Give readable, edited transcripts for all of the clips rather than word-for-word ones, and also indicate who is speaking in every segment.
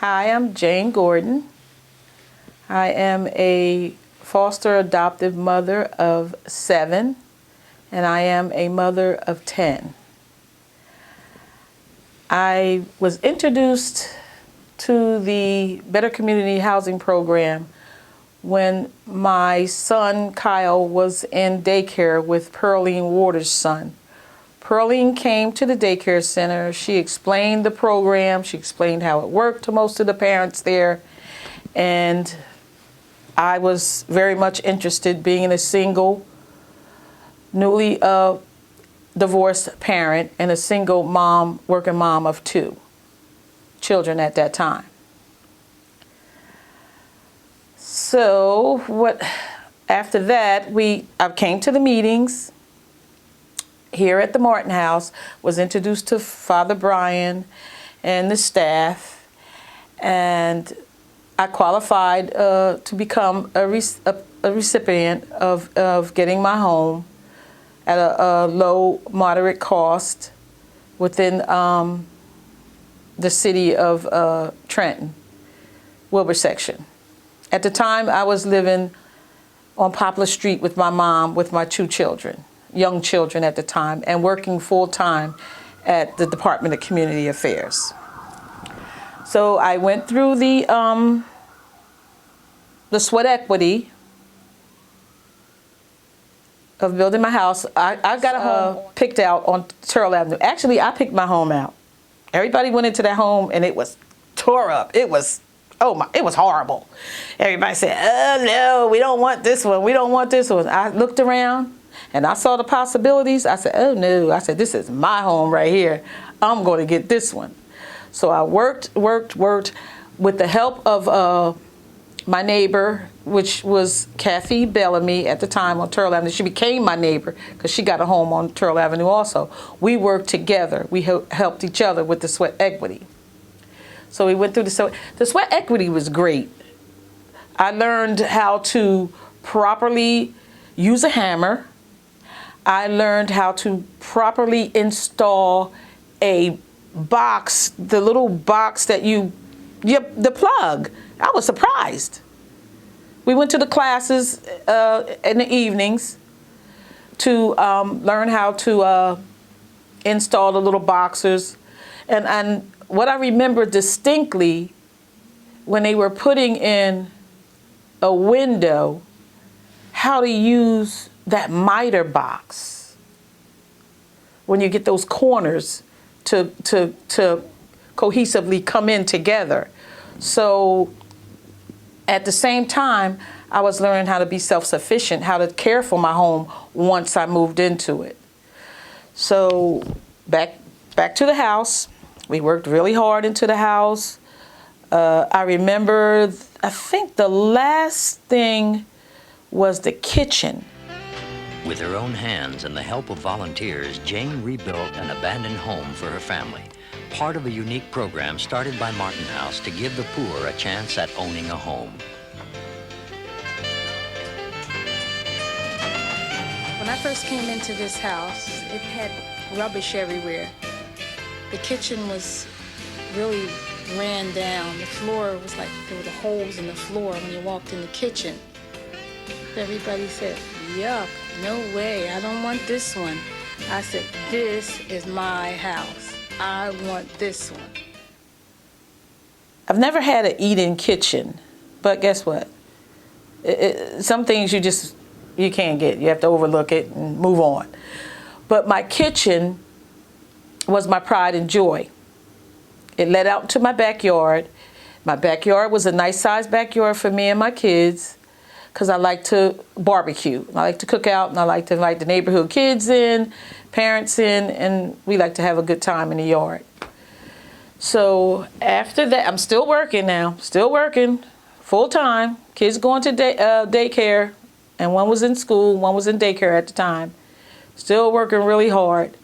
Speaker 1: Hi, I'm Jane Gordon. I am a foster adoptive mother of 7, and I am a mother of 10. I was introduced to the Better Community Housing Program when my son Kyle was in daycare with Pearline Waters' son. Pearline came to the daycare center. She explained the program. She explained how it worked to most of the parents there. And I was very much interested, being a single, newly divorced parent and a single mom, working mom of 2 children at that time. So after that, I came to the meetings here at the Martin House, was introduced to Father Brian and the staff, and I qualified to become a recipient of getting my home at a low, moderate cost within the city of Trenton, Wilbur section. At the time, I was living on Poplar Street with my mom, with my 2 children, young children at the time, and working full-time at the Department of Community Affairs. So I went through the sweat equity of building my house. I got a home picked out on Turl Avenue. Actually, I picked my home out. Everybody went into that home and it was tore up. It was horrible. Everybody said, "Oh no, we don't want this one. We don't want this one." I looked around and I saw the possibilities. I said, "Oh no." I said, "This is my home right here. I'm going to get this one." So I worked with the help of my neighbor, which was Kathy Bellamy at the time on Turl Avenue. She became my neighbor because she got a home on Turl Avenue also. We worked together. We helped each other with the sweat equity. So we went through the sweat equity was great. I learned how to properly use a hammer. I learned how to properly install a box, the little box that the plug. I was surprised. We went to the classes in the evenings to learn how to install the little boxers. And what I remember distinctly, when they were putting in a window, how to use that miter box when you get those corners to cohesively come in together. So at the same time, I was learning how to be self-sufficient, how to care for my home once I moved into it. So back to the house. We worked really hard into the house. I remember, I think the last thing was the kitchen.
Speaker 2: With her own hands and the help of volunteers, Jane rebuilt an abandoned home for her family, part of a unique program started by Martin House to give the poor a chance at owning a home.
Speaker 3: When I first came into this house, it had rubbish everywhere. The kitchen was really ran down. The floor was like there were the holes in the floor when you walked in the kitchen. Everybody said, "Yuck, no way, I don't want this one." I said, "This is my house. I want this one."
Speaker 1: I've never had an eat-in kitchen, but guess what? Some things you can't get. You have to overlook it and move on. But my kitchen was my pride and joy. It led out to my backyard. My backyard was a nice sized backyard for me and my kids because I like to barbecue. I like to cook out, and I like to invite the neighborhood kids in, parents in, and we like to have a good time in the yard. So after that, I'm still working now, still working full time. Kids going to daycare, and one was in school, one was in daycare at the time. Still working really hard.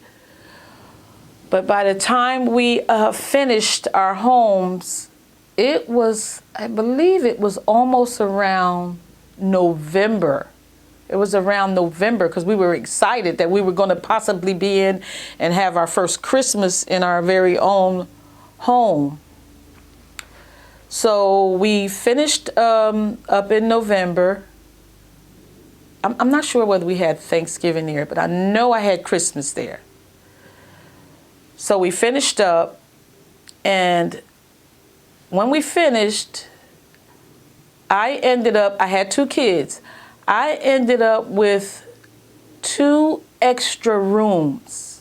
Speaker 1: But by the time we finished our homes, I believe it was almost around November. It was around November because we were excited that we were going to possibly be in and have our first Christmas in our very own home. So we finished up in November. I'm not sure whether we had Thanksgiving there, but I know I had Christmas there. So we finished up, and when we finished, I had 2 kids. I ended up with 2 extra rooms.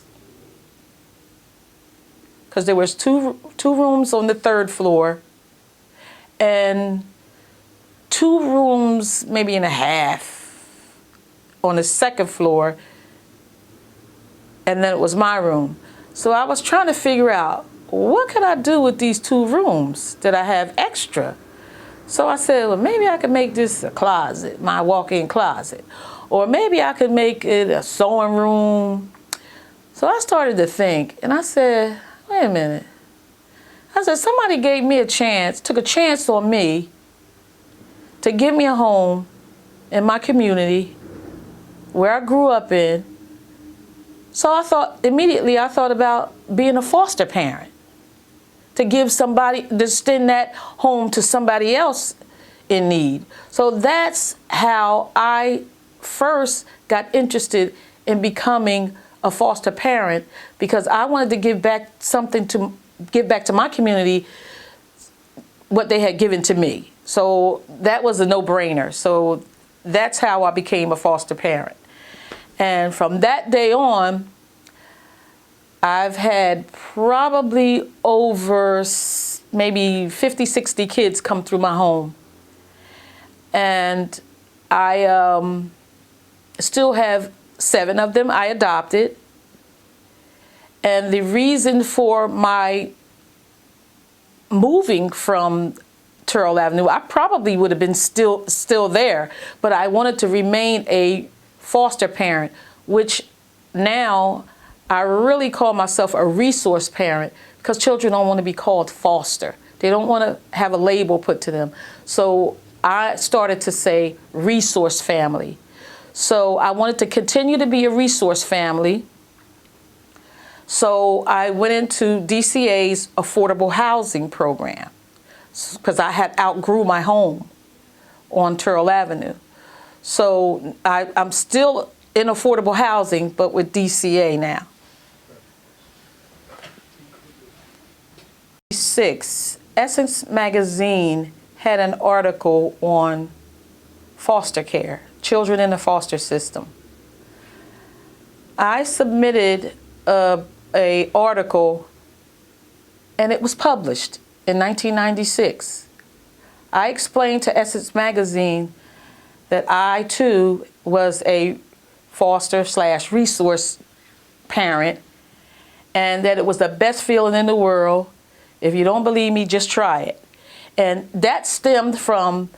Speaker 1: Because there was two rooms on the 3rd floor, and 2 rooms, maybe and a half, on the 2nd floor, and then it was my room. So I was trying to figure out, what could I do with these 2 rooms that I have extra? So I said, well, maybe I could make this a closet, my walk-in closet. Or maybe I could make it a sewing room. So I started to think, and I said, wait a minute. I said, somebody gave me a chance, took a chance on me to give me a home in my community where I grew up in. So I thought about being a foster parent, to give somebody, to extend that home to somebody else in need. So that's how I first got interested in becoming a foster parent, because I wanted to give back to my community what they had given to me. So that was a no-brainer. So that's how I became a foster parent. And from that day on, I've had probably over maybe 50, 60 kids come through my home. And I still have 7 of them I adopted. And the reason for my moving from Turl Avenue, I probably would have been still there, but I wanted to remain a foster parent, which now I really call myself a resource parent, because children don't want to be called foster. They don't want to have a label put to them. So I started to say resource family. So I wanted to continue to be a resource family. So I went into DCA's affordable housing program, because I had outgrew my home on Turl Avenue. So I'm still in affordable housing, but with DCA now. 6, Essence Magazine had an article on foster care, children in the foster system. I submitted a article, and it was published in 1996. I explained to Essence Magazine that I too was a foster/resource parent, and that it was the best feeling in the world. If you don't believe me, just try it. And that stemmed from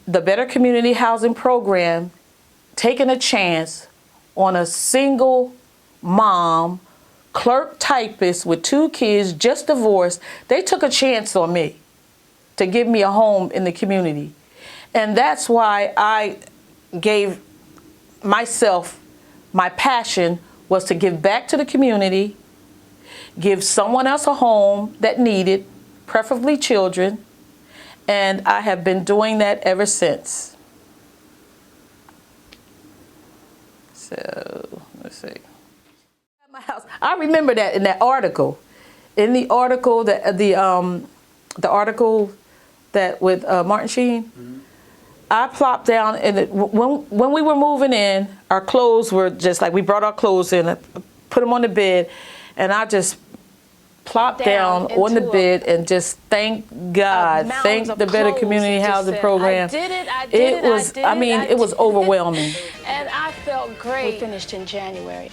Speaker 1: the Better Community Housing Program taking a chance on a single mom, clerk typist with 2 kids, just divorced. They took a chance on me to give me a home in the community. And that's why I gave myself, my passion was to give back to the community, give someone else a home that needed, preferably children, and I have been doing that ever since. So, let's see. My house. I remember that in that article. In the article, the article that with Martin Sheen, I plopped down, and when we were moving in, our clothes were just like, we brought our clothes in, put them on the bed, and I just plopped down on the bed and just thank God, thank the Better Community Housing Program. It was overwhelming.
Speaker 3: And I felt great. We finished in January.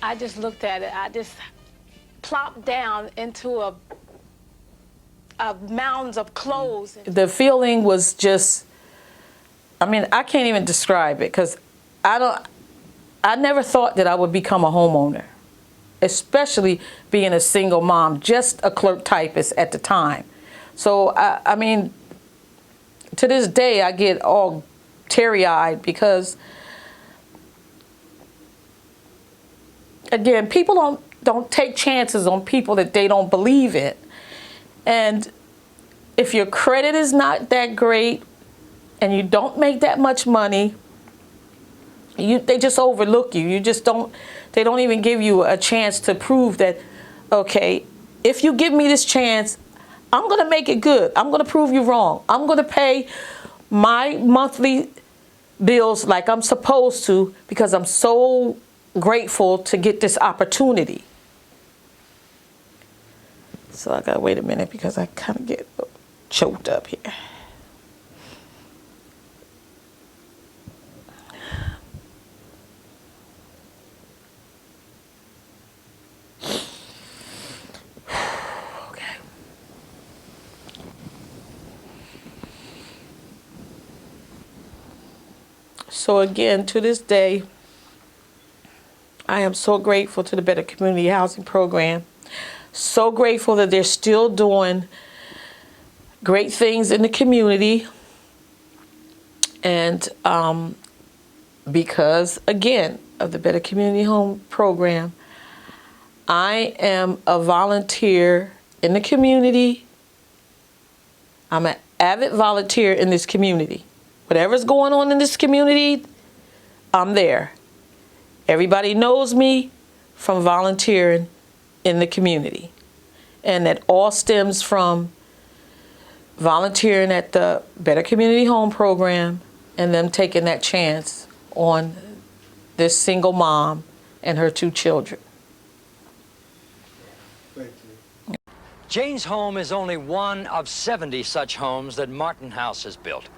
Speaker 3: I just looked at it. I just plopped down into a mounds of clothes.
Speaker 1: The feeling was just, I can't even describe it, because I never thought that I would become a homeowner, especially being a single mom, just a clerk typist at the time. So, to this day, I get all teary-eyed, because, again, people don't take chances on people that they don't believe in. And if your credit is not that great and you don't make that much money, they just overlook you. They don't even give you a chance to prove that, okay, if you give me this chance, I'm going to make it good. I'm going to prove you wrong. I'm going to pay my monthly bills like I'm supposed to because I'm so grateful to get this opportunity. So I got to wait a minute because I kind of get choked up here. So again, to this day, I am so grateful to the Better Community Housing Program. So grateful that they're still doing great things in the community. And because, again, of the Better Community Home Program, I am a volunteer in the community. I'm an avid volunteer in this community. Whatever's going on in this community, I'm there. Everybody knows me from volunteering in the community. And that all stems from volunteering at the Better Community Home Program and them taking that chance on this single mom and her 2 children.
Speaker 4: Thank you.
Speaker 2: Jane's home is only one of 70 such homes that Martin House has built.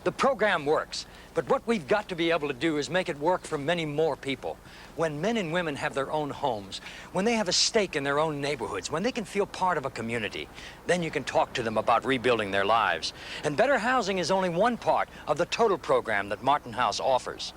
Speaker 2: The program works, but what we've got to be able to do is make it work for many more people. When men and women have their own homes, when they have a stake in their own neighborhoods, when they can feel part of a community, then you can talk to them about rebuilding their lives. And better housing is only one part of the total program that Martin House offers.